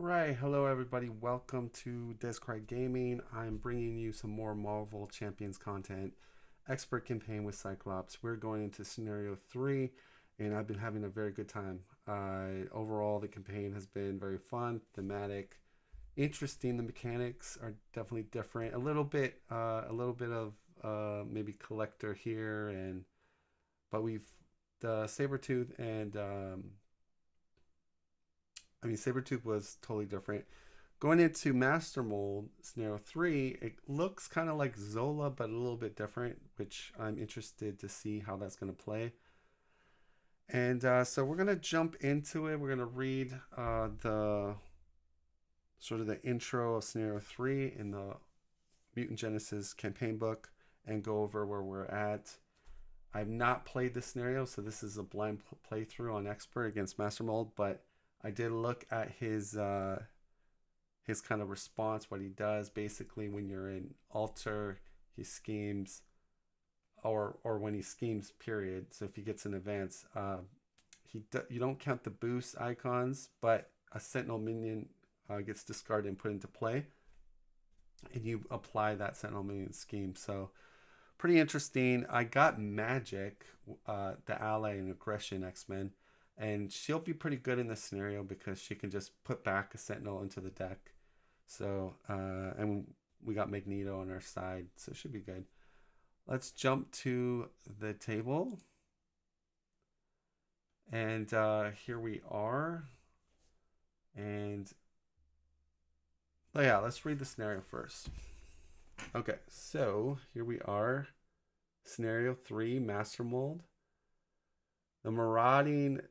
right, hello everybody. Welcome to Descry Gaming. I'm bringing you some more Marvel Champions content. Expert campaign with Cyclops. We're going into scenario 3, and I've been having a very good time. Overall, the campaign has been very fun, thematic, interesting. The mechanics are definitely different. A little bit of maybe collector here, but we've the Sabretooth and Sabretooth was totally different. Going into Master Mold Scenario 3, it looks kind of like Zola, but a little bit different, which I'm interested to see how that's going to play. And so we're going to jump into it. We're going to read the sort of the intro of Scenario 3 in the Mutant Genesis campaign book and go over where we're at. I've not played this scenario, so this is a blind playthrough on Expert against Master Mold, but I did look at his kind of response, what he does. Basically, when you're in Alter, he schemes, or when he schemes, period. So if he gets an advance, you don't count the boost icons, but a Sentinel minion gets discarded and put into play, and you apply that Sentinel minion scheme. So pretty interesting. I got Magic, the ally and aggression X-Men. And she'll be pretty good in this scenario because she can just put back a Sentinel into the deck. So, and we got Magneto on our side, so it should be good. Let's jump to the table. And here we are. And yeah, let's read the scenario first. Okay, so here we are. Scenario 3, Master Mold. The marauding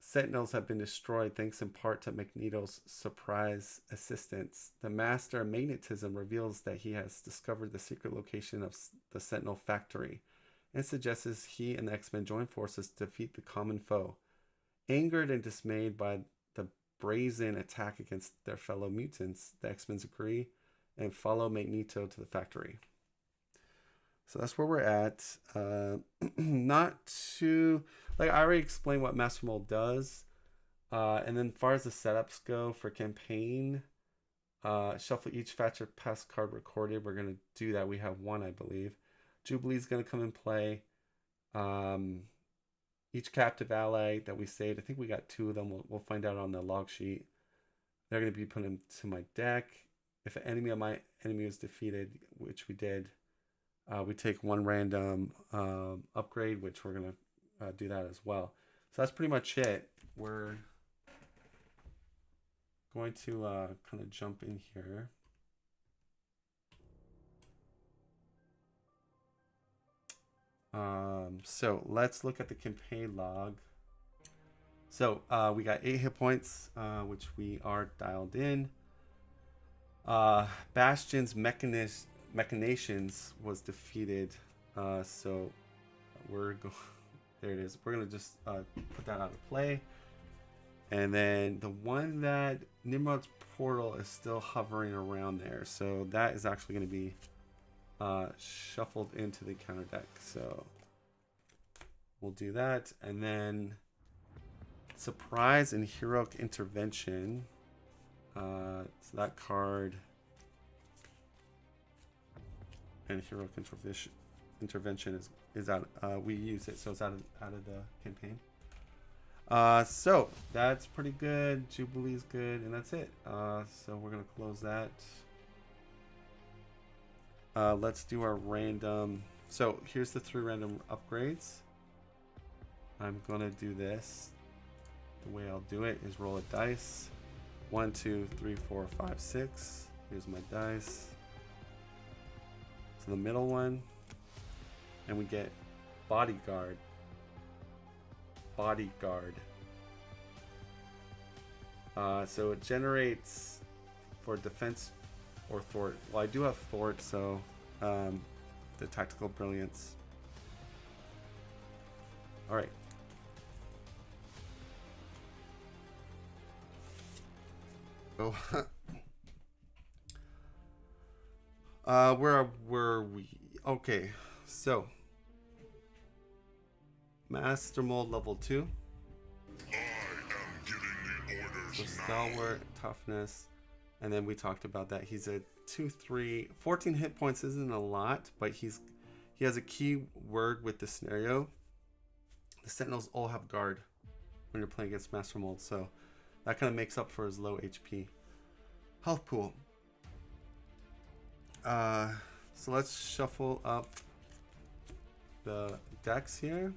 Sentinels have been destroyed thanks in part to Magneto's surprise assistance. The Master of Magnetism reveals that he has discovered the secret location of the Sentinel factory and suggests he and the X-Men join forces to defeat the common foe. Angered and dismayed by the brazen attack against their fellow mutants, the X-Men agree and follow Magneto to the factory. So that's where we're at. Not too... Like, I already explained what Master Mold does. And then as far as the setups go for campaign, shuffle each Thatcher pass card recorded. We're going to do that. We have one, I believe. Jubilee's going to come and play. Each captive ally that we saved, I think we got 2 of them. We'll find out on the log sheet. They're going to be put into my deck. If an enemy of my enemy is defeated, which we did, we take 1 random upgrade, which we're going to do that as well. So that's pretty much it. We're going to kind of jump in here. So let's look at the campaign log. So we got 8 hit points, which we are dialed in. Bastion's machinations was defeated. So we're going... There it is. We're going to just put that out of play. And then the one that Nimrod's Portal is still hovering around there. So that is actually going to be shuffled into the counter deck. So we'll do that. And then Surprise and Heroic Intervention. So that card and Heroic Intervention is out. We use it, so it's out of the campaign. So that's pretty good. Jubilee's good, and that's it. So we're gonna close that. Let's do our random. So here's the 3 random upgrades. I'm gonna do this. The way I'll do it is roll a dice. 1, 2, 3, 4, 5, 6. Here's my dice. So the middle one. And we get Bodyguard. So it generates for defense or thwart. Well, I do have thwart, so the tactical brilliance. All right. So, where were we? Okay, so. Master Mold level 2. I am giving the order So stalwart, toughness, and then we talked about that. He's a 2/3, 14 hit points isn't a lot, but he has a key word with the scenario. The Sentinels all have guard when you're playing against Master Mold, so that kind of makes up for his low HP. Health pool. So let's shuffle up the decks here.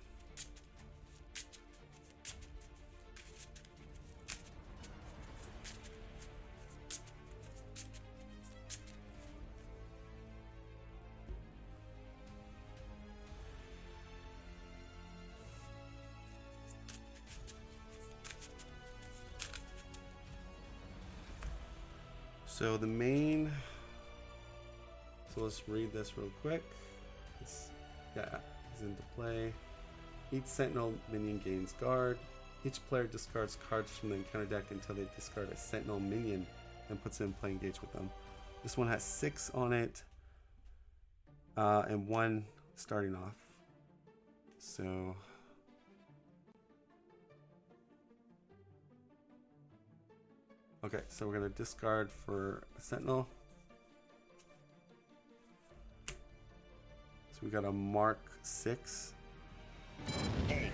So the main, so let's read this real quick. It's into play. Each Sentinel minion gains guard. Each player discards cards from the encounter deck until they discard a Sentinel minion and puts it in play, engage with them. This one has 6 on it, and 1 starting off. So okay, so we're gonna discard for a Sentinel. So we got a Mark 6. Mutant.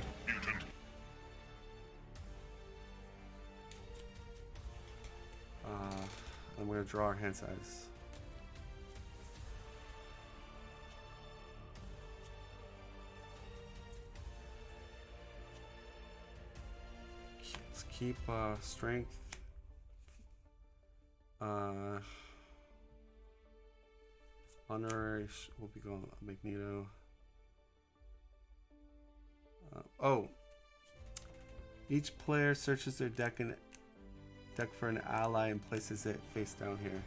And we're gonna draw our hand size. Let's keep strength. Honorary will be going Magneto. Each player searches their deck for an ally and places it face down here.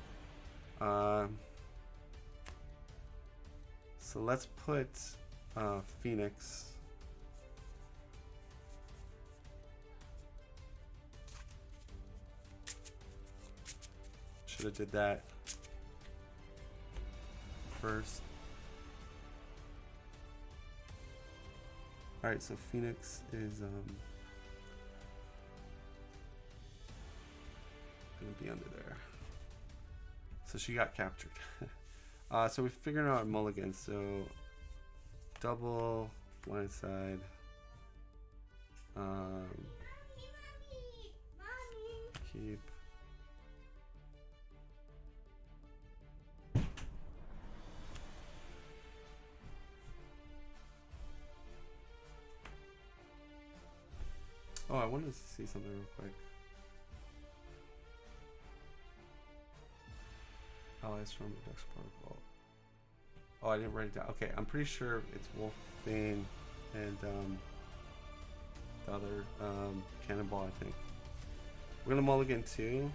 So let's put Phoenix. Should have did that first. All right, so Phoenix is gonna be under there. So she got captured. So we figured out mulligan. So double blindside. Keep. Oh, I wanted to see something real quick. Allies from the Dex Protocol. Oh, I didn't write it down. Okay, I'm pretty sure it's Wolfbane and the other Cannonball, I think. We're gonna mulligan 2.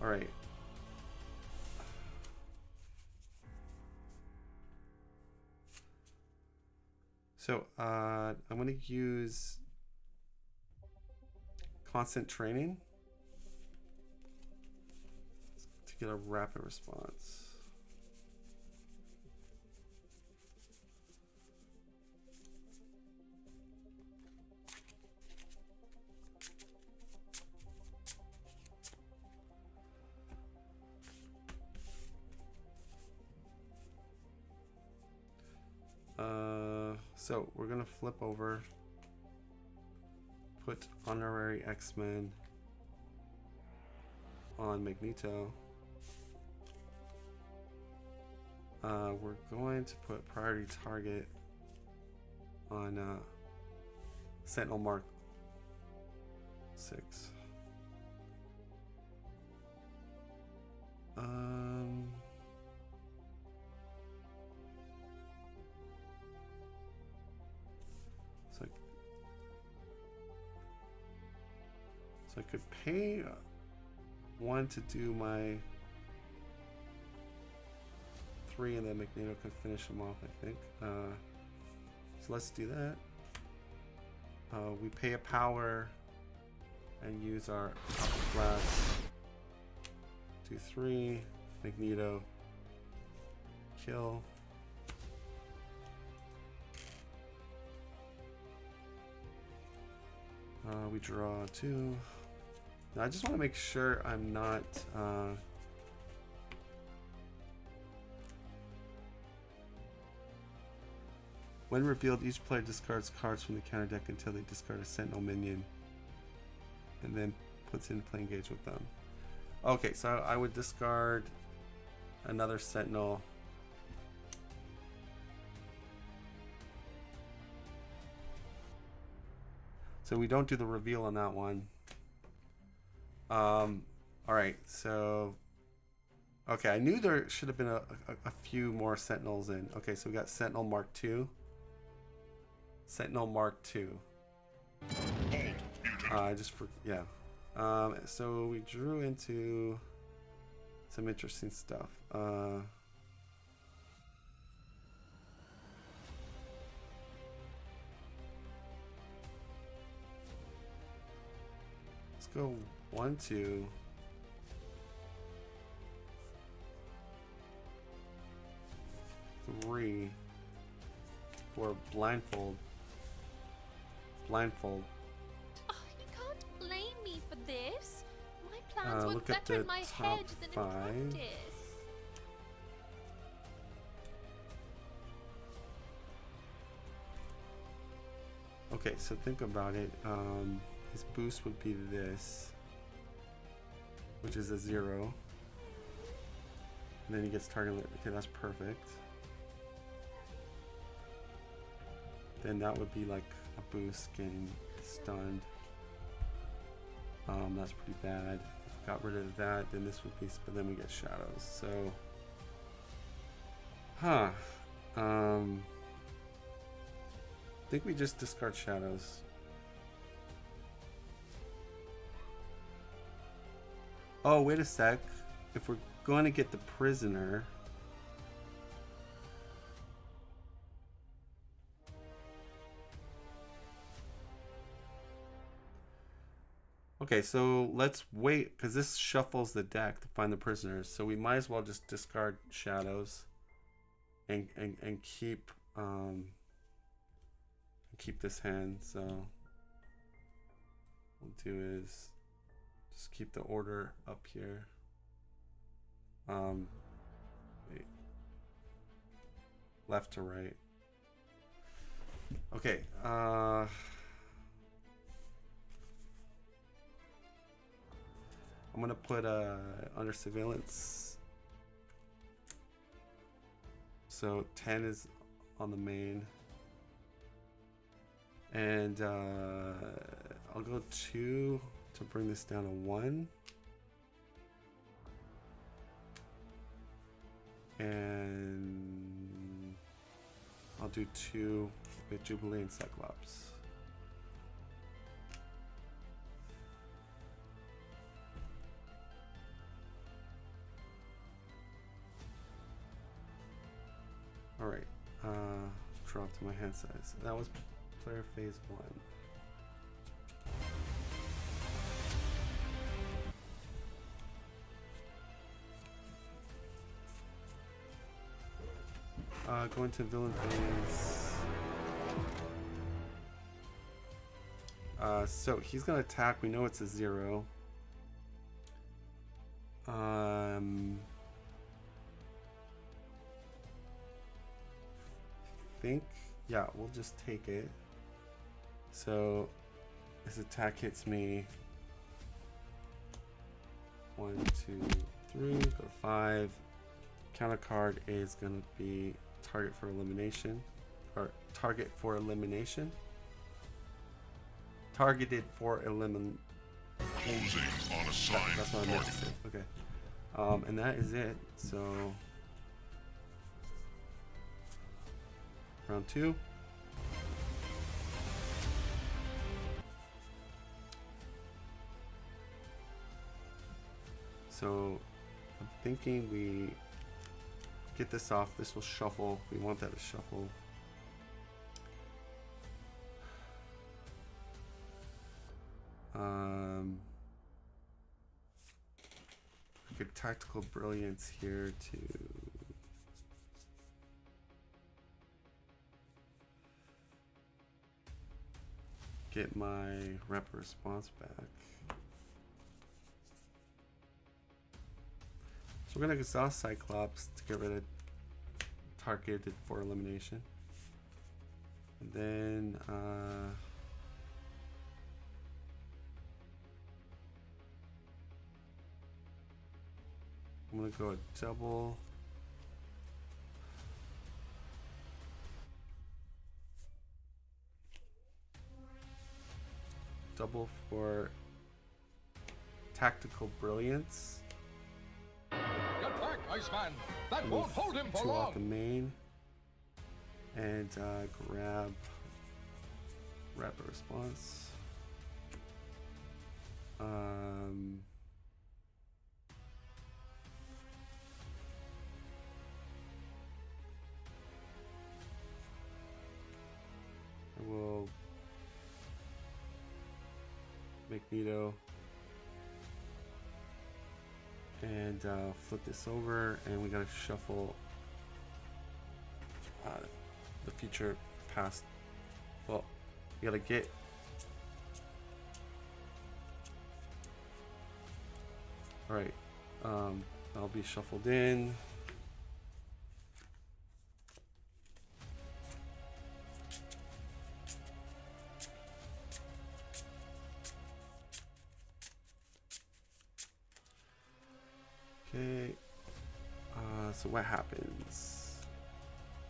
All right. So I'm going to use constant training to get a rapid response. So we're gonna flip over, put honorary X-Men on Magneto. We're going to put priority target on Sentinel Mark 6. So I could pay 1 to do my 3, and then Magneto can finish them off, I think. So let's do that. We pay a power and use our upper class. 2, 3, Magneto, kill. We draw 2. Now I just want to make sure I'm not... when revealed, each player discards cards from the counter deck until they discard a Sentinel minion. And then puts in play engage with them. Okay, so I would discard another Sentinel. So we don't do the reveal on that one. Alright, so... Okay, I knew there should have been a few more Sentinels in. Okay, so we got Sentinel Mark II. Sentinel Mark II. Yeah. So we drew into some interesting stuff. Let's go 1, 2. Three for blindfold. Blindfold. Oh, you can't blame me for this. My plans work look at better the in my top head than 5. in practice. Okay, so think about it. His boost would be this, which is a 0. And then he gets targeted. Okay, that's perfect. Then that would be like a boost getting stunned. That's pretty bad. If we got rid of that, then this would be, but then we get shadows. So, I think we just discard shadows. Oh, wait a sec. If we're going to get the prisoner, okay, so let's wait, because this shuffles the deck to find the prisoners. So we might as well just discard shadows and keep this hand. So what we'll do is just keep the order up here. Wait. Left to right. Okay. I'm gonna put under surveillance. So 10 is on the main, and I'll go 2 to bring this down to 1, and I'll do 2 with Jubilee and Cyclops. Alright, drop to my hand size. That was player phase 1. Going to villain phase. So he's gonna attack. We know it's a 0. Think, yeah, we'll just take it. So this attack hits me. 1, 2, 3, go to 5. Counter card is gonna be target for elimination, or target for elimination. Targeted for elimination. Closing on assigned That's what I meant to say. Okay. And that is it. So round 2. So I'm thinking we get this off. This will shuffle. We want that to shuffle. Like a tactical brilliance here to get my rapid response back. So we're gonna exhaust Cyclops to get rid of targeted for elimination. And then I'm gonna go a double. Double for tactical brilliance. Get back, Iceman! That won't hold him for Two off the long! main. And grab rapid response. I will Magneto and flip this over, and we gotta shuffle the future past. Well, you gotta get all right. That'll be shuffled in. Okay, so what happens?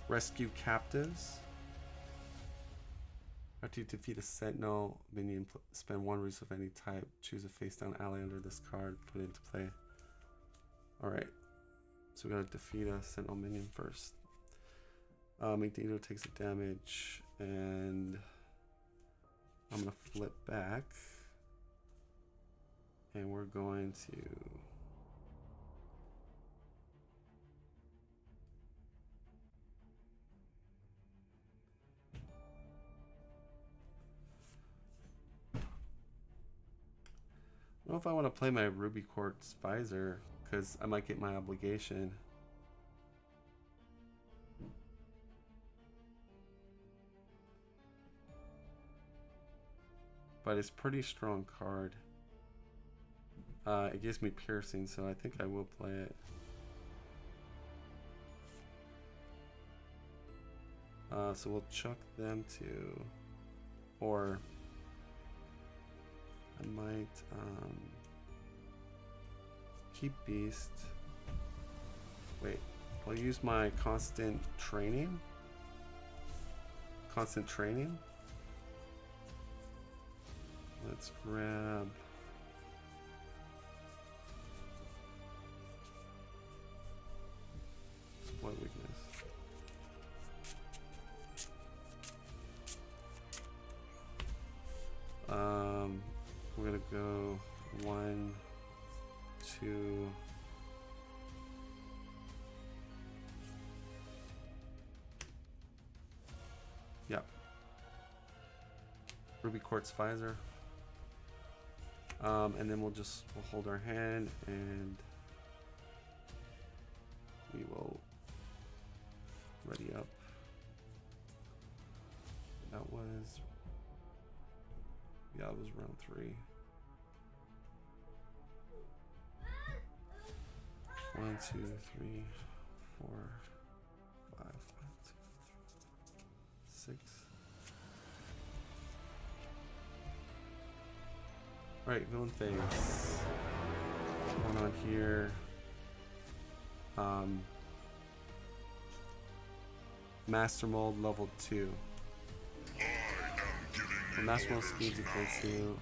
Rescue captives. After you defeat a Sentinel minion, spend 1 resource of any type. Choose a face-down ally under this card. Put it into play. Alright, so we gotta defeat a Sentinel minion first. Magneto takes a damage, and I'm gonna flip back. And we're going to... I don't know if I want to play my Ruby Quartz Visor, because I might get my obligation. But it's a pretty strong card. It gives me piercing, so I think I will play it. So we'll chuck them to, or I might keep Beast. Wait, I'll use my constant training. Constant training. Let's grab exploit weakness. We're gonna go 1, 2. Yep. Ruby Quartz Visor. And then we'll hold our hand, and we will ready up. That was, yeah, it was round 3. 1, 2, 3, 4, 5, 6. Alright, villain phase. What's going on here? Master Mold level 2. The Master Mold schemes equals to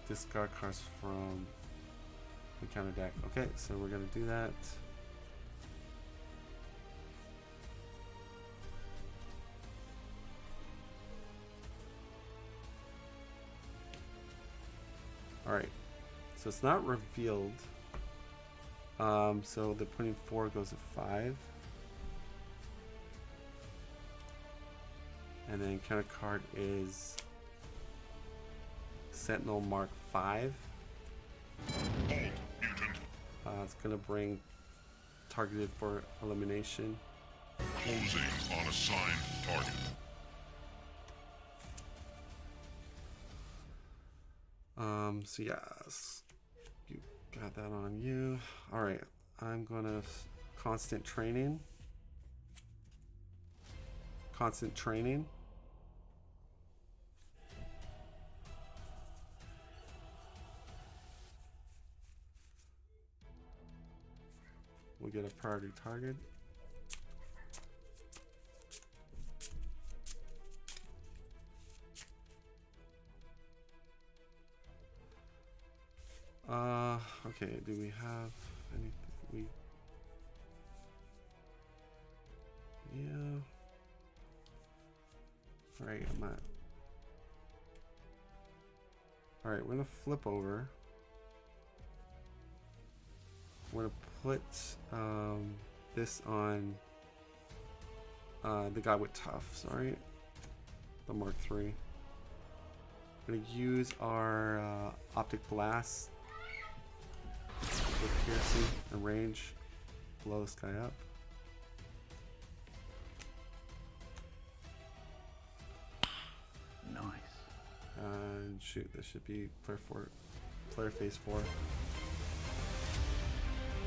discard cards from the counter deck. Okay, so we're gonna do that. Alright, so it's not revealed. So the putting 4 goes to 5. And then counter card is Sentinel Mark 5. It's gonna bring targeted for elimination. Closing on assigned target. So yes, you got that on you. All right, I'm gonna constant training. Constant training. We'll get a priority target. Okay, do we have anything? Yeah. Alright, Alright, we're gonna flip over. We're gonna put this on the guy with tufts, alright? The Mark III. We're gonna use our optic blast with piercing and range. Blow this guy up. Nice. And shoot, this should be player phase 4.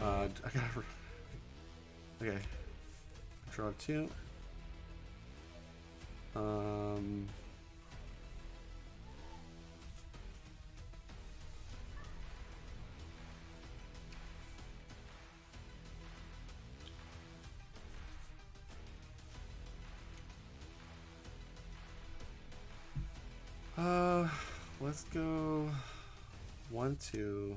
I gotta. Okay. Draw 2. Let's go 1, 2,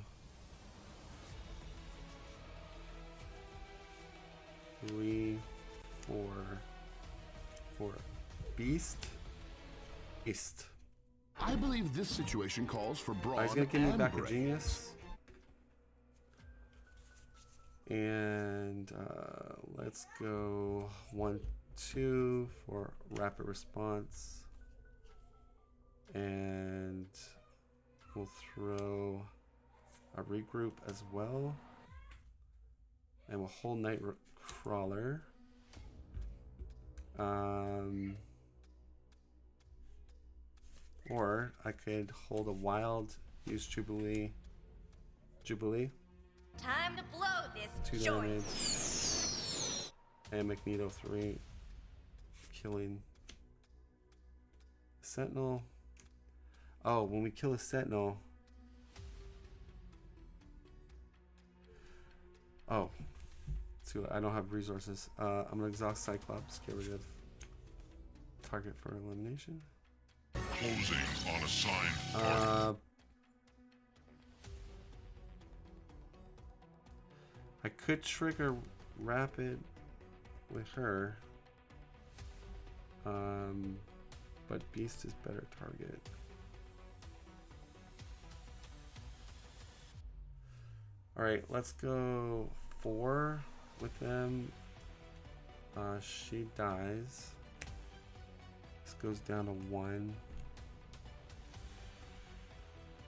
3, 4, 4. Beast. East. I believe this situation calls for broad He's gonna give me back brains. a genius. And let's go 1, 2 for rapid response. And we'll throw a regroup as well. And we'll hold Night Crawler. Or I could hold a wild, use Jubilee. Time to blow this 2 joint. damage. And Magneto 3. Killing Sentinel. Oh, when we kill a Sentinel. Oh. So I don't have resources. I'm gonna exhaust Cyclops, get rid of target for elimination. Closing on assigned target. I could trigger rapid with her. But Beast is better target. Alright, let's go 4 with them. She dies. This goes down to 1.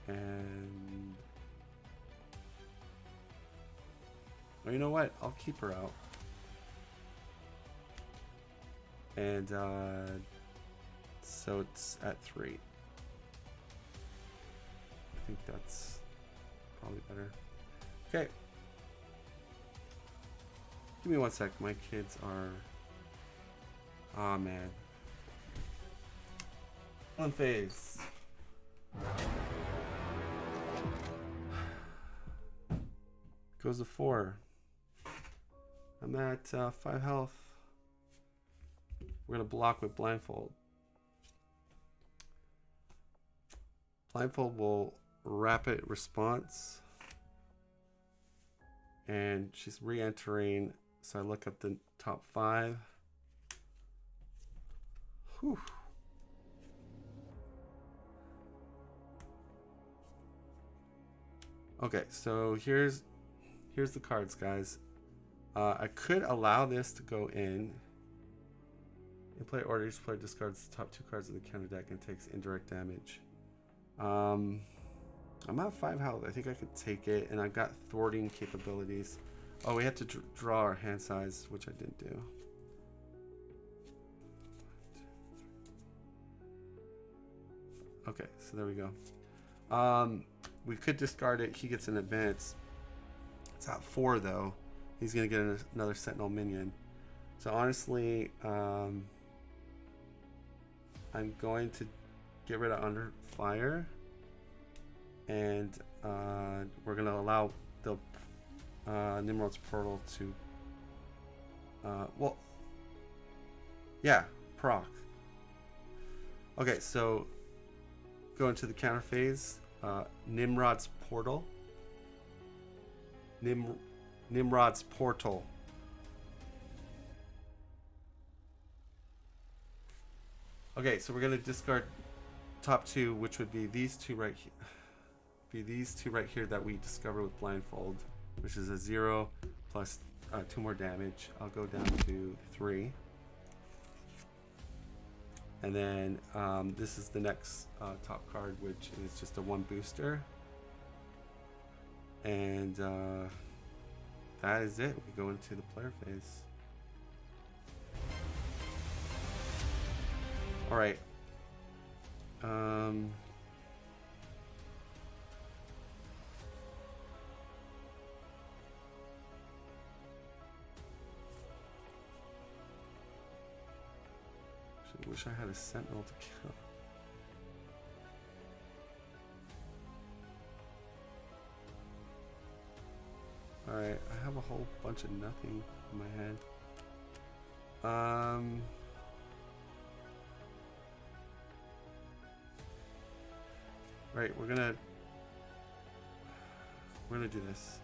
And well, you know what? I'll keep her out. And so it's at 3. I think that's probably better. Okay. Give me 1 sec. My kids are. Aw, man. Unfazed. Goes to 4. I'm at 5 health. We're gonna block with blindfold. Blindfold will rapid response. And she's re-entering, so I look at the top 5. Whew. Okay, so here's the cards, guys. I could allow this to go in. In play order, each player discards the top 2 cards of the counter deck and takes indirect damage. I'm at 5 health. I think I could take it, and I've got thwarting capabilities. Oh, we have to draw our hand size, which I didn't do. Okay, so there we go. We could discard it. He gets an advance. It's at 4 though. He's gonna get another Sentinel minion. So honestly, I'm going to get rid of Under Fire, and we're gonna allow the Nimrod's Portal to well, yeah, proc. Okay, so go into the counter phase. Nimrod's Portal. Nimrod's Portal. Okay, so we're gonna discard top 2, which would be these two right here. Be these two right here that we discover with Blindfold, which is a 0 plus 2 more damage. I'll go down to 3. And then this is the next top card, which is just a 1 booster. And that is it. We go into the player phase. All right. I wish I had a Sentinel to kill. Alright, I have a whole bunch of nothing in my head. Right, we're gonna do this.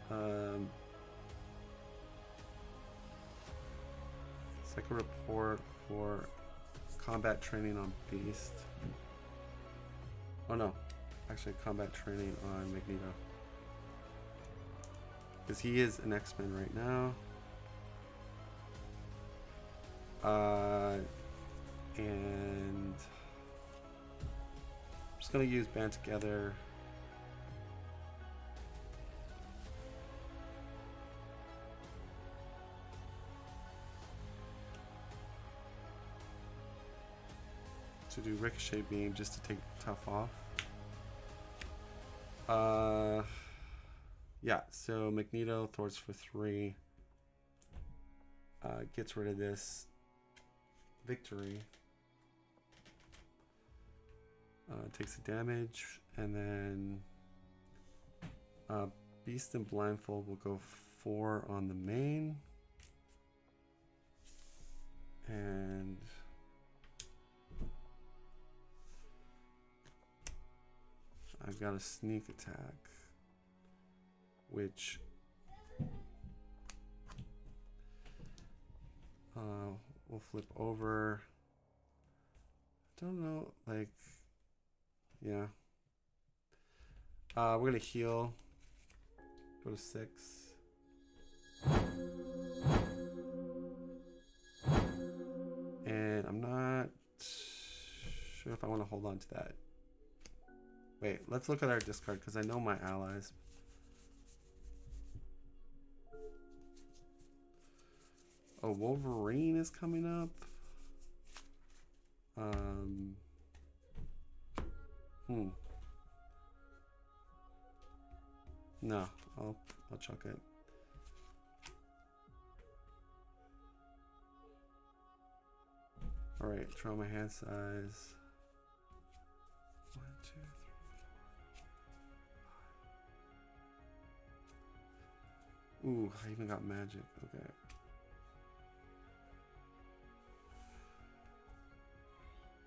Second report for combat training on Beast. Oh no, actually combat training on Magneto. Because he is an X-Men right now. And I'm just gonna use Band Together. To do Ricochet Beam just to take Tough off. Yeah, so Magneto thwarts for 3. Gets rid of this Victory. Takes the damage, and then Beast and Blindfold will go 4 on the main. And I've got a sneak attack, which we'll flip over. Don't know, like, yeah. We're gonna heal. Go to 6. And I'm not sure if I want to hold on to that. Wait, let's look at our discard because I know my allies. Oh, Wolverine is coming up. No, I'll chuck it. All right, draw my hand size. 1, 2, 3, 4, 5. Ooh, I even got magic. Okay.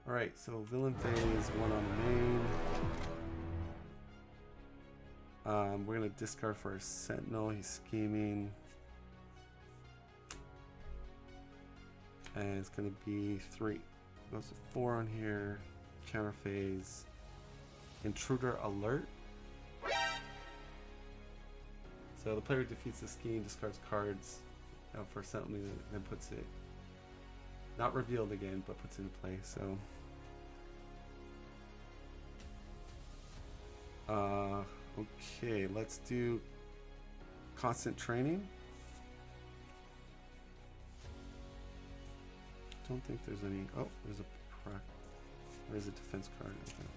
Alright, so villain phase 1 on the main. We're gonna discard for a Sentinel. He's scheming. And it's gonna be 3. Goes to 4 on here. Counter phase. Intruder alert. So the player who defeats the scheme discards cards for Sentinel and then puts it, not revealed again, but puts it into play. So okay, let's do constant training. Don't think there's any. Oh, there's a defense card. Okay.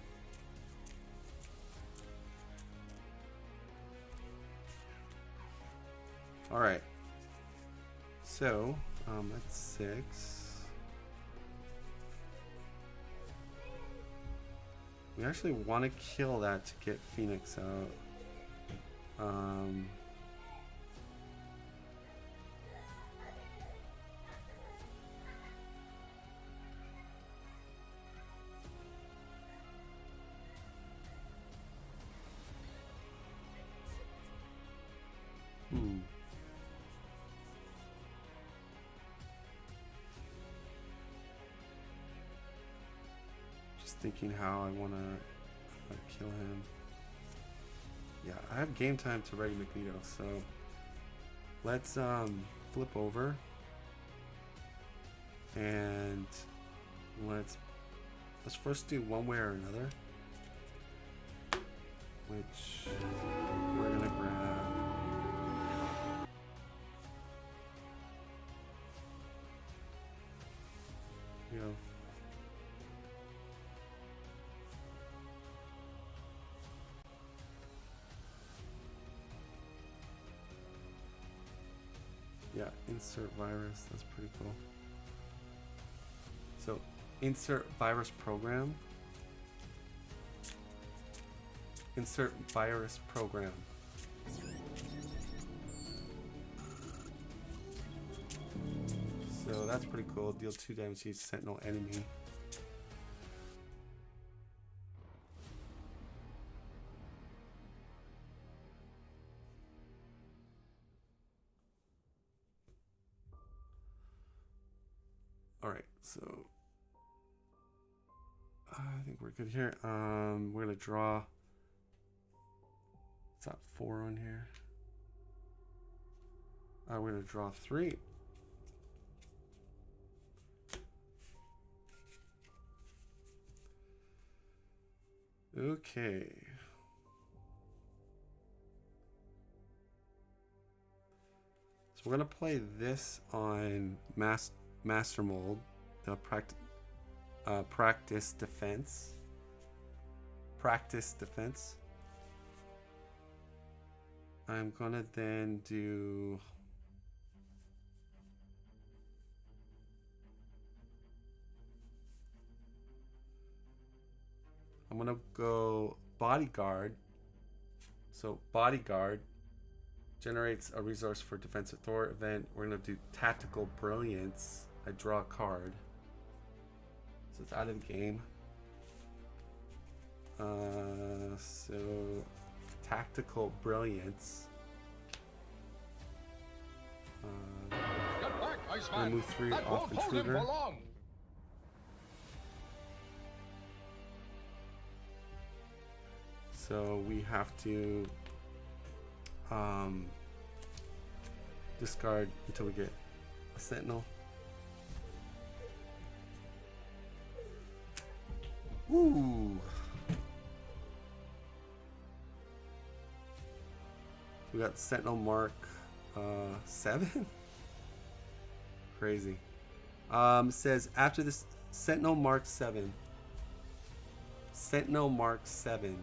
All right. So, that's 6. We actually want to kill that to get Phoenix out. Just thinking how I want to kill him. Yeah, I have game time to ready Magneto, so let's flip over and let's first do one way or another, which we're gonna grab. You know, yeah, insert virus, that's pretty cool. So, insert virus program. Insert virus program. So that's pretty cool. Deal 2 damage to each sentinel enemy. Alright, so I think we're good here. We're gonna draw. It's not 4 on here. We're gonna draw 3. Okay. So we're gonna play this on Master Mold, the practice defense. Practice defense. I'm gonna then do I'm gonna go bodyguard. So bodyguard generates a resource for defensive Thor event. We're gonna do tactical brilliance. I draw a card, so it's out of the game. So tactical brilliance. Get back, I'm Iceman. gonna move 3 That off won't hold him intruder. for long. So we have to discard until we get a sentinel. Ooh. We got sentinel mark 7. Crazy. Says after this sentinel mark 7. Sentinel mark 7.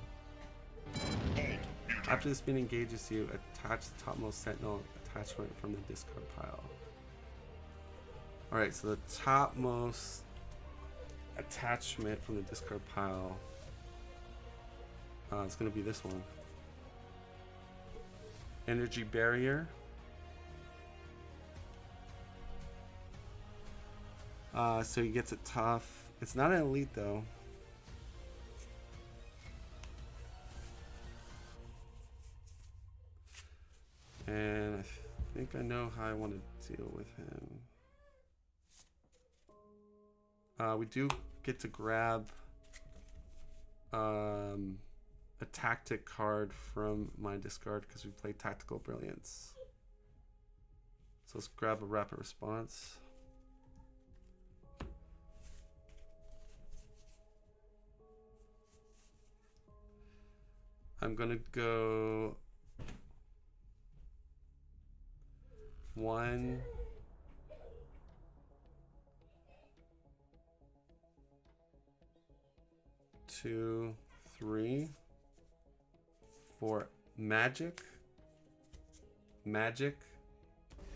After the spin engages you, attach the topmost sentinel attachment from the discard pile. Alright, so the topmost attachment from the discard pile it's going to be this one. Energy barrier. So he gets it tough. It's not an elite though. And I think I know how I want to deal with him. We do get to grab a tactic card from my discard because we played Tactical Brilliance. So let's grab a rapid response. I'm gonna go 1, 2, 3 for magic,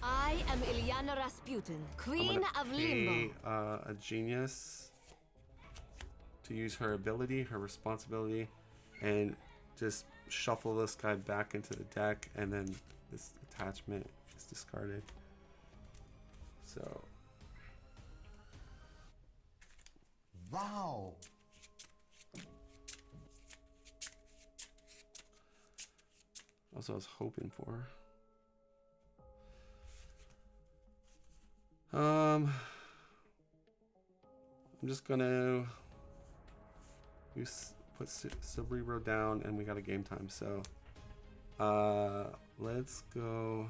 I am Ilyana Rasputin, Queen of Limbo. A genius to use her ability, her responsibility, and just shuffle this guy back into the deck, and then this attachment is discarded. So. Wow. That's what I was hoping for. I'm just gonna put Cerebro down, and we got a game time. So, let's go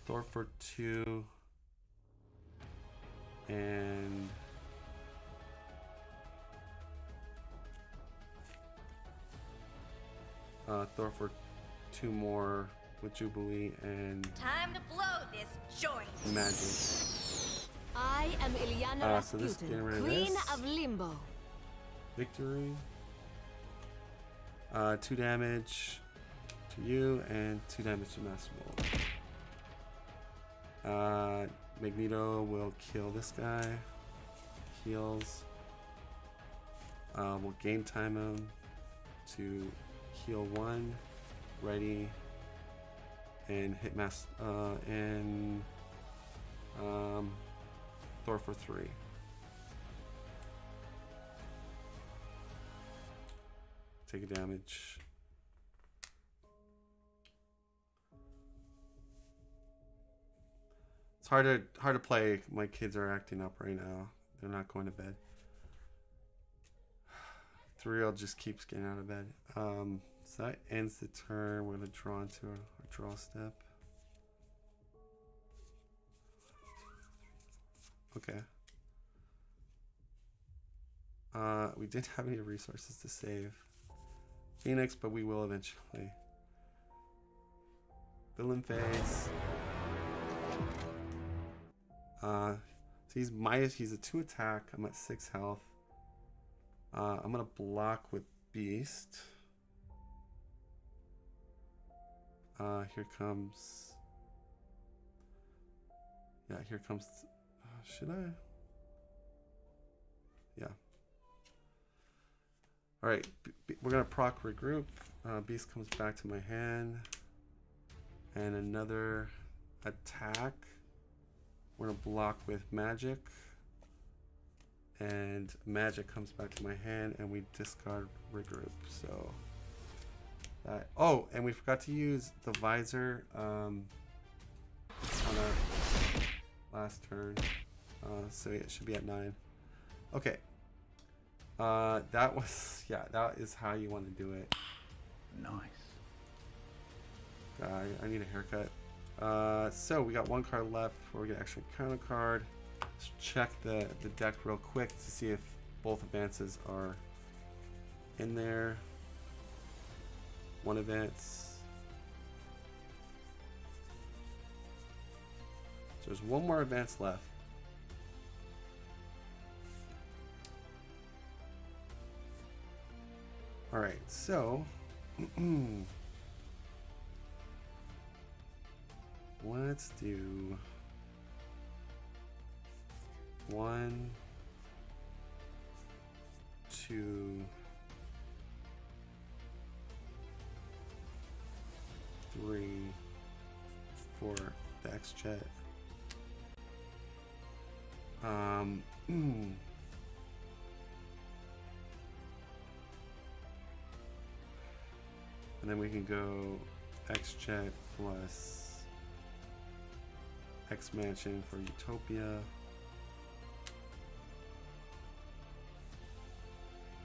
Thor for 2 and Thor for 2 more with Jubilee and Time to blow this joint. Magic. I am Ilyana So this Rasputin, getting rid of Queen this. of Limbo. Victory. 2 damage to you and 2 damage to Master Mold. Magneto will kill this guy. Heals. We'll game time him to heal 1. Ready. And hit Thor for 3. Take a damage. It's hard to play. My kids are acting up right now. They're not going to bed. 3 just keeps getting out of bed. So that ends the turn. We're gonna draw into our draw step. Okay. We didn't have any resources to save Phoenix, but we will eventually. Villain phase. So he's a 2 attack. I'm at 6 health. I'm gonna block with Beast. Here comes. Yeah, here comes. Should I? Yeah. All right, we're gonna proc regroup. Beast comes back to my hand, and another attack. We're gonna block with magic, and magic comes back to my hand, and we discard regroup. So that. Oh, and we forgot to use the visor on our last turn. So it should be at 9. Okay. That was, yeah, that is how you want to do it. Nice. I need a haircut. So we got 1 card left before we get extra counter card. Let's check the deck real quick to see if both advances are in there. 1 advance. So there's 1 more advance left. All right, so let's do 1, 2, 3, 4. The X-Jet. And then we can go X-Jet plus X-Mansion for Utopia.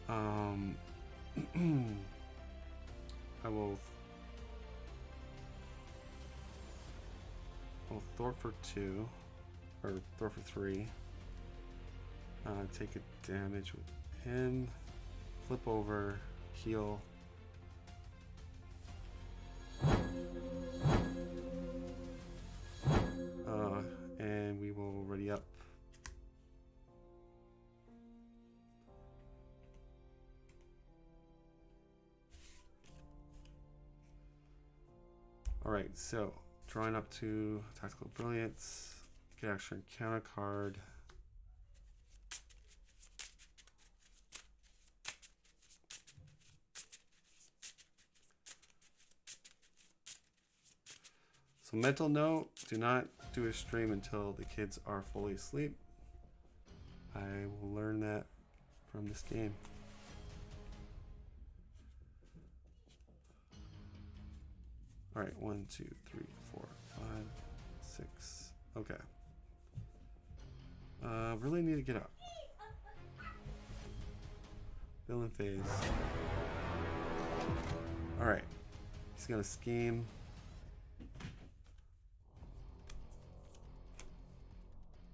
I will Thor for 2 or Thor for 3. Take a damage with him. Flip over, heal. And we will ready up. Alright, so drawing up to Tactical Brilliance, get extra encounter card. So mental note, do not do a stream until the kids are fully asleep. I will learn that from this game. All right, 1, 2, 3, 4, 5, 6. Okay. Really need to get up. Villain phase. All right. He's gonna scheme.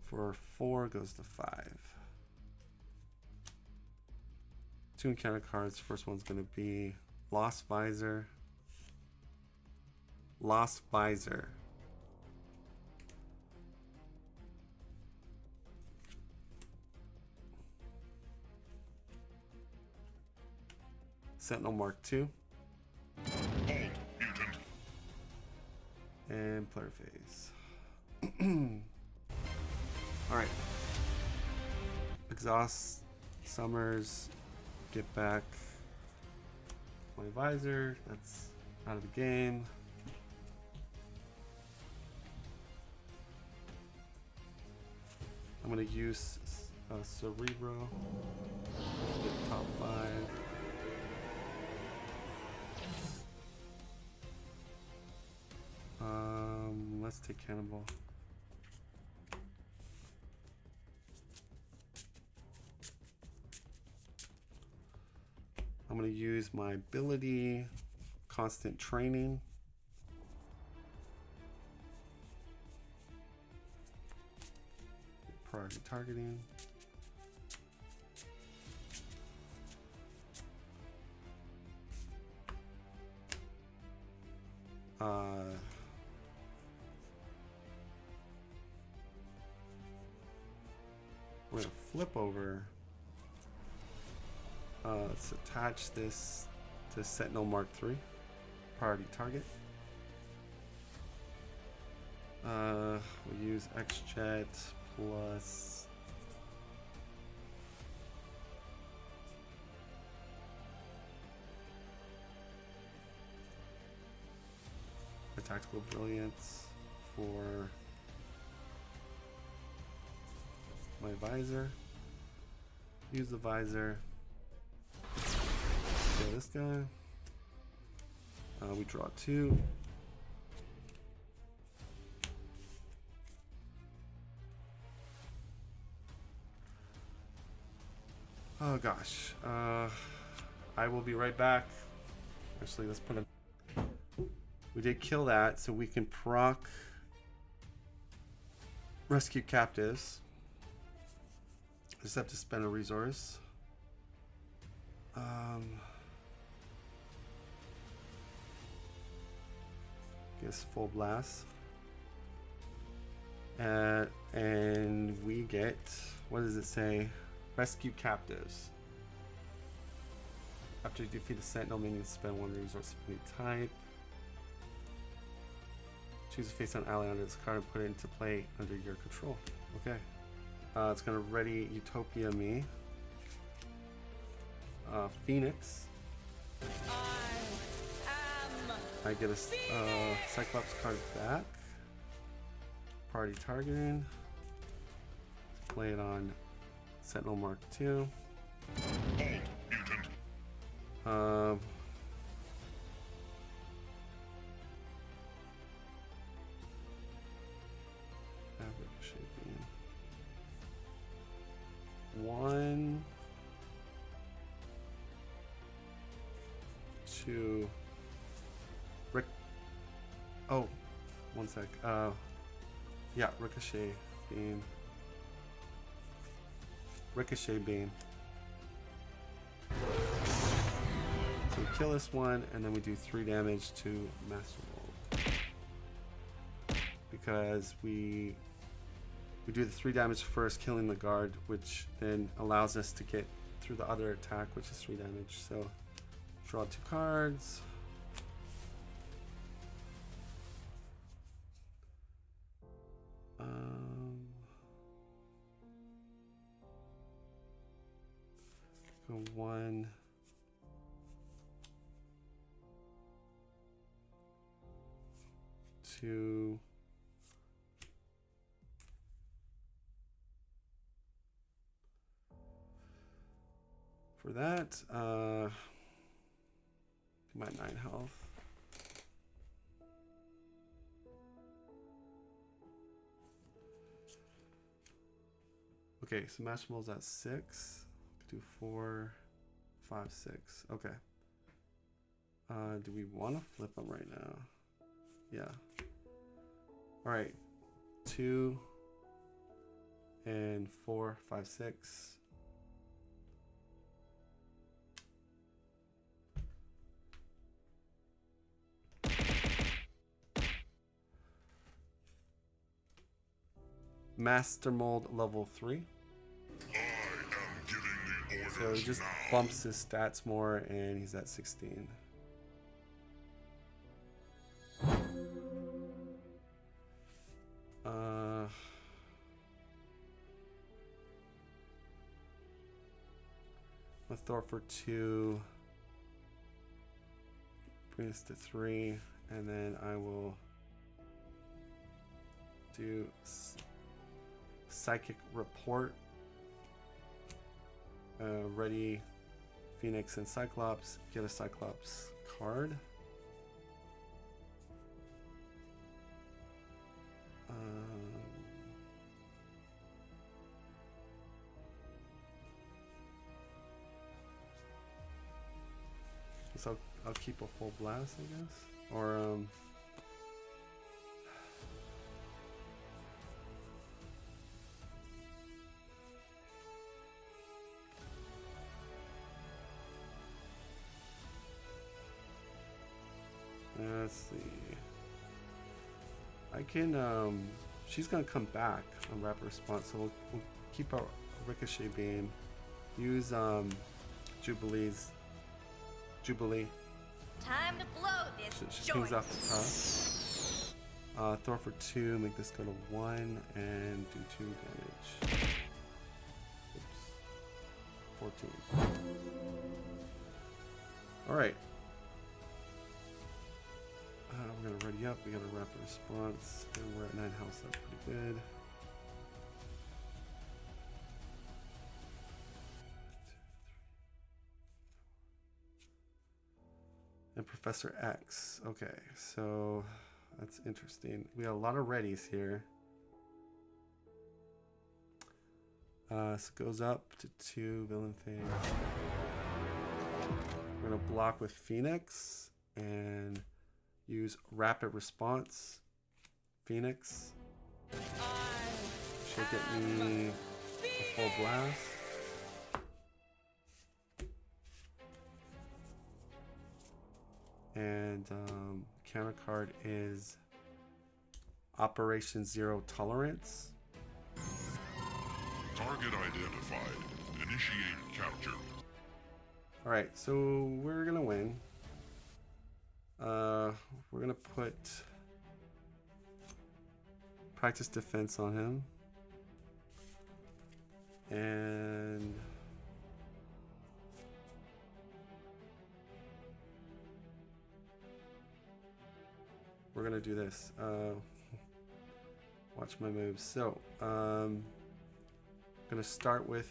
For 4 goes to 5. 2 encounter cards. First one's gonna be Lost Visor. Lost Visor. Sentinel Mark II. Hold, mutant. And player phase. Alright. Exhaust Summers. Get back my visor. That's out of the game. I'm going to use Cerebro. Get top 5. Let's take Cannonball. I'm going to use my ability, Constant Training. Priority Targeting. We're going to flip over. Let's attach this to Sentinel Mark III. Priority target. We'll use X-Jet plus a Tactical Brilliance for my visor. Use the visor. Kill this guy. We draw 2. Oh gosh. I will be right back. Actually, let's put a... We did kill that, so we can proc rescue captives. Just have to spend a resource. Guess full blast. And we get, what does it say? Rescue captives. After you defeat a sentinel, minions spend 1 resource of any type. Choose a face-down ally under this card and put it into play under your control. Okay. It's gonna ready Utopia me. Phoenix. I get a Cyclops card back. Priority targeting. Let's play it on Sentinel Mark II. Hold, mutant. Shaping. 1, 2. Oh, 1 sec. Yeah, Ricochet Beam. Ricochet Beam. So we kill this one, and then we do 3 damage to Master Mold. Because we do the 3 damage first, killing the guard, which then allows us to get through the other attack, which is 3 damage. So draw 2 cards. So 1, 2. For that, my 9 health. Okay, so Maximal's at 6. Do 4, 5, 6. Okay. Do we want to flip them right now? Yeah. All right. 2 and 4, 5, 6. Master Mold level 3. I am giving the orders So he just now. bumps his stats more, and he's at 16. Let's throw it for 2. Bring this to 3, and then I will do Psychic Report. Ready Phoenix and Cyclops. Get a Cyclops card. So I'll keep a full blast, I guess. Or let's see. I can she's gonna come back on rapid response, so we'll keep our ricochet beam. Use Jubilee. Time to blow this She pings off the top. Throw for 2, make this go to 1, and do 2 damage. Oops. 14. Alright. We're gonna ready up, we got a rapid response, and we're at 9 health, that's pretty good. And Professor X. Okay, so that's interesting. We got a lot of readies here. So it goes up to 2 villain phase. We're gonna block with Phoenix and use rapid response. Phoenix should get me a full blast. And counter card is Operation Zero Tolerance. Target identified. Initiate capture. Alright, so we're gonna win. We're gonna put Practice Defense on him. And we're gonna do this. Watch my moves. So, gonna start with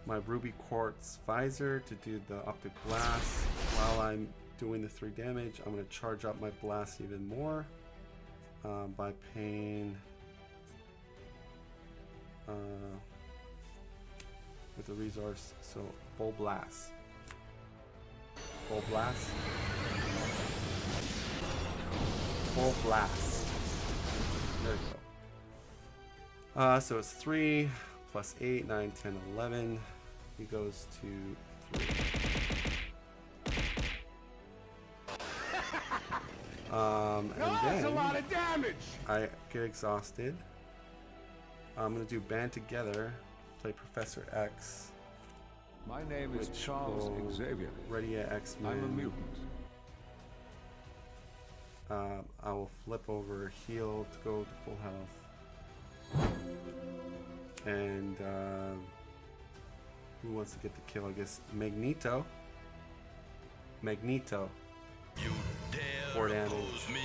my Ruby Quartz Visor to do the Optic Blast. While I'm doing the 3 damage, I'm gonna charge up my blast even more by paying with the resource. So, full blast. Full blast. Full blast. There we go. So it's 3 plus 8, 9, 10, 11. He goes to 3. And That's a then lot of damage! I get exhausted. I'm gonna do Band Together, play Professor X. My name is which Charles will Xavier. Ready at X-Men. I'm a mutant. I will flip over heal to go to full health. And Who wants to get the kill? I guess Magneto. Magneto. You dare 4 damage. oppose me?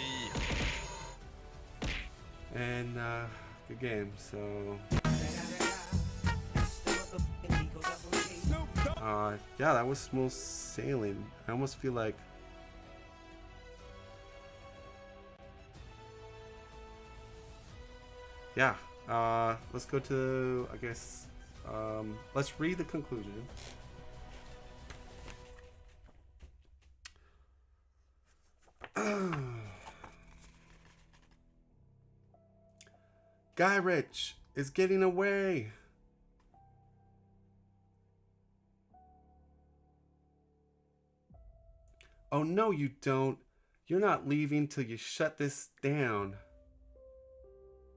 And good game. So yeah, that was smooth sailing. I almost feel like yeah. Let's go to, I guess, let's read the conclusion. Guy Rich is getting away. Oh no, you don't. You're not leaving till you shut this down.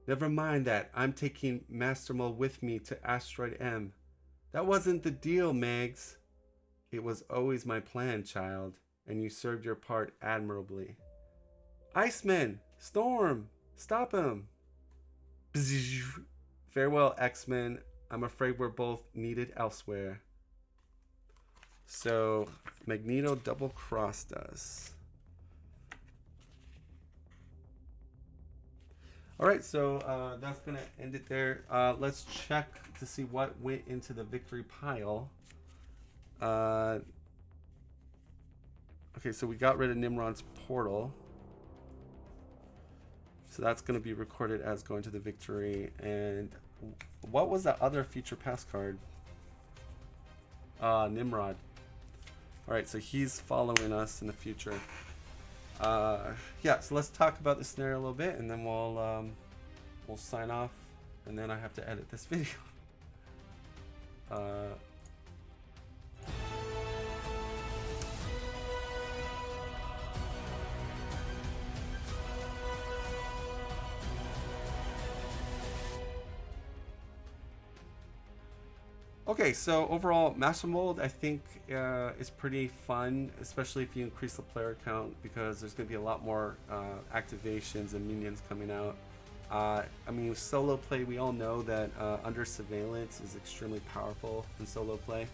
Never mind that. I'm taking Master Mole with me to Asteroid M. That wasn't the deal, Megs. It was always my plan, child, and you served your part admirably. Iceman! Storm! Stop him! Farewell, X-Men. I'm afraid we're both needed elsewhere. So, Magneto double-crossed us. Alright, so that's going to end it there. Let's check to see what went into the victory pile. Okay, so we got rid of Nimrod's portal. So that's going to be recorded as going to the victory. And what was that other future pass card? Nimrod. Alright, so he's following us in the future. Yeah, so let's talk about the scenario a little bit, and then we'll sign off, and then I have to edit this video. Okay, so overall, Master Mold, I think, is pretty fun, especially if you increase the player count, because there's going to be a lot more activations and minions coming out. I mean, solo play, we all know that Under Surveillance is extremely powerful in solo play.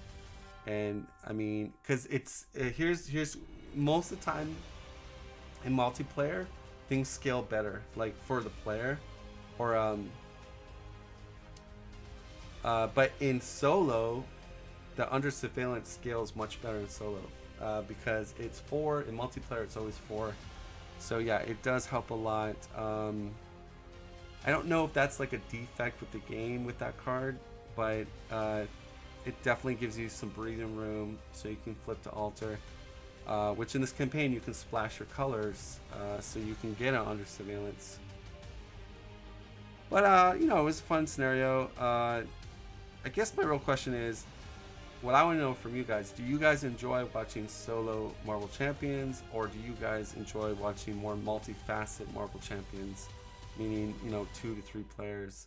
And, I mean, because it's, here's most of the time in multiplayer, things scale better, like for the player, or, but in solo, the Under Surveillance scales much better in solo because it's 4. In multiplayer, it's always 4. So yeah, it does help a lot. I don't know if that's like a defect with the game with that card, but it definitely gives you some breathing room so you can flip to alter. Which in this campaign, you can splash your colors so you can get an Under Surveillance. But you know, it was a fun scenario. I guess my real question is, what I want to know from you guys, do you guys enjoy watching solo Marvel Champions, or do you guys enjoy watching more multifaceted Marvel Champions, meaning, you know, 2 to 3 players?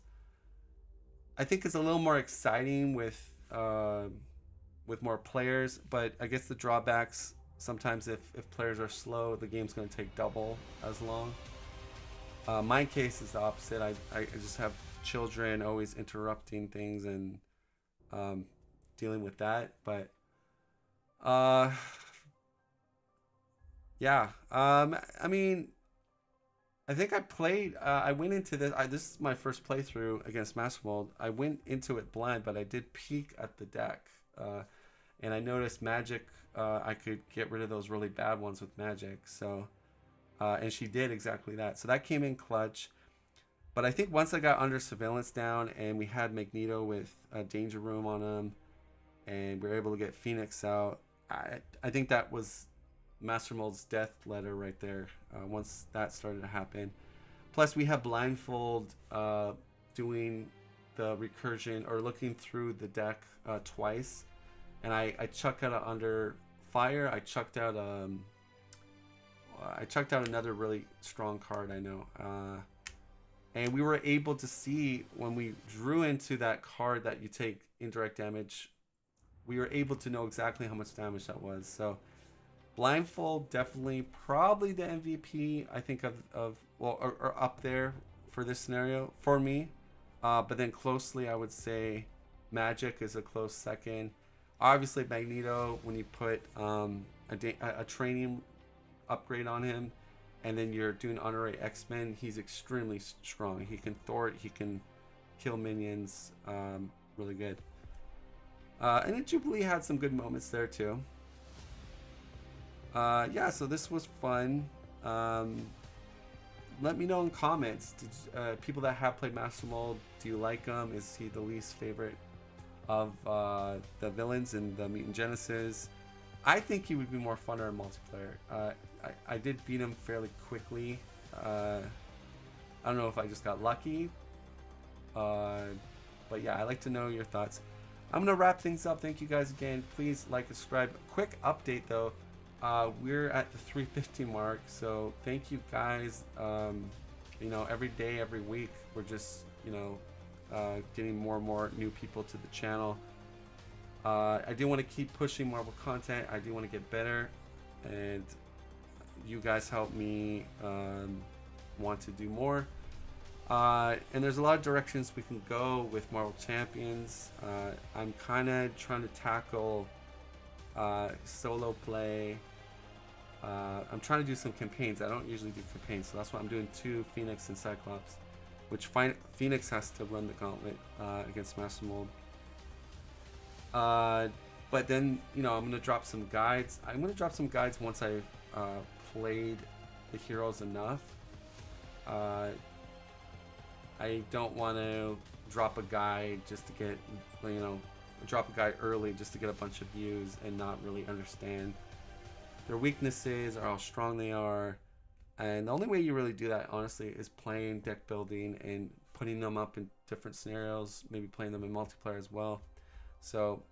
I think it's a little more exciting with more players, but I guess the drawbacks, sometimes if players are slow, the game's going to take double as long. My case is the opposite. I just have children always interrupting things and dealing with that, but yeah, I mean, I think I played, I went into this, this is my first playthrough against Master Mold. I went into it blind, but I did peek at the deck, and I noticed magic, I could get rid of those really bad ones with magic, so and she did exactly that, so that came in clutch. But I think once I got Under Surveillance down and we had Magneto with a Danger Room on him, and we were able to get Phoenix out, I think that was Master Mold's death letter right there, once that started to happen. Plus we have Blindfold doing the recursion, or looking through the deck twice. And I chucked out Under Fire, I chucked out another really strong card, I know. And we were able to see when we drew into that card that you take indirect damage, we were able to know exactly how much damage that was. So Blindfold, definitely probably the MVP, I think, or up there for this scenario for me. But then closely, I would say Magic is a close second. Obviously, Magneto, when you put a training upgrade on him, and then you're doing honorary X-Men, he's extremely strong. He can thwart, he can kill minions, really good. And then Jubilee had some good moments there too. Yeah, so this was fun. Let me know in comments. People that have played Master Mold, do you like him? Is he the least favorite of the villains in the Mutant Genesis? I think he would be more funner in multiplayer. I did beat him fairly quickly. I don't know if I just got lucky. But yeah, I'd like to know your thoughts. I'm going to wrap things up. Thank you guys again. Please like and subscribe. Quick update though. We're at the 350 mark. So thank you guys. You know, every day, every week, we're just, you know, getting more and more new people to the channel. I do want to keep pushing Marvel content. I do want to get better, and you guys help me want to do more. And there's a lot of directions we can go with Marvel Champions. I'm kind of trying to tackle solo play. I'm trying to do some campaigns. I don't usually do campaigns, so that's why I'm doing 2 Phoenix and Cyclops, which Phoenix has to run the gauntlet against Master Mold. But then, you know, I'm going to drop some guides. I'm going to drop some guides once I've played the heroes enough. I don't want to drop a guide just to get, you know, drop a guide early just to get a bunch of views and not really understand their weaknesses or how strong they are. And the only way you really do that, honestly, is playing deck building and putting them up in different scenarios, maybe playing them in multiplayer as well. So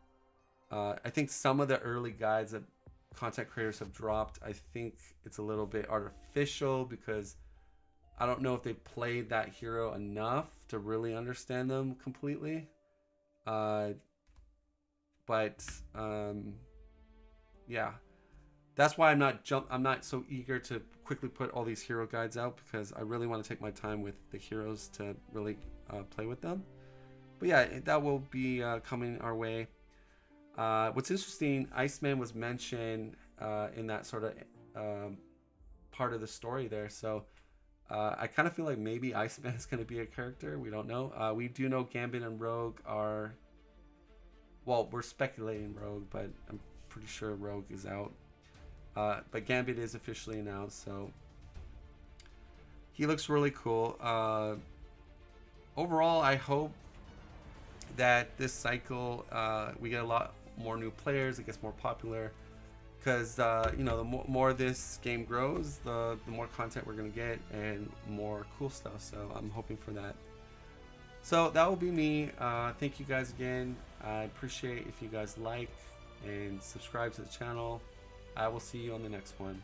I think some of the early guides that content creators have dropped, I think it's a little bit artificial because I don't know if they played that hero enough to really understand them completely. Yeah, that's why I'm not so eager to quickly put all these hero guides out, because I really want to take my time with the heroes to really play with them. But yeah, that will be coming our way. What's interesting, Iceman was mentioned in that sort of part of the story there, so I kind of feel like maybe Iceman is going to be a character. We don't know. We do know Gambit and Rogue are, well, we're speculating Rogue, but I'm pretty sure Rogue is out. But Gambit is officially announced, so he looks really cool. Overall, I hope that this cycle we get a lot more new players, it gets more popular, because you know, the more this game grows, the more content we're gonna get and more cool stuff. So I'm hoping for that. So that will be me. Thank you guys again. I appreciate if you guys like and subscribe to the channel. I will see you on the next one.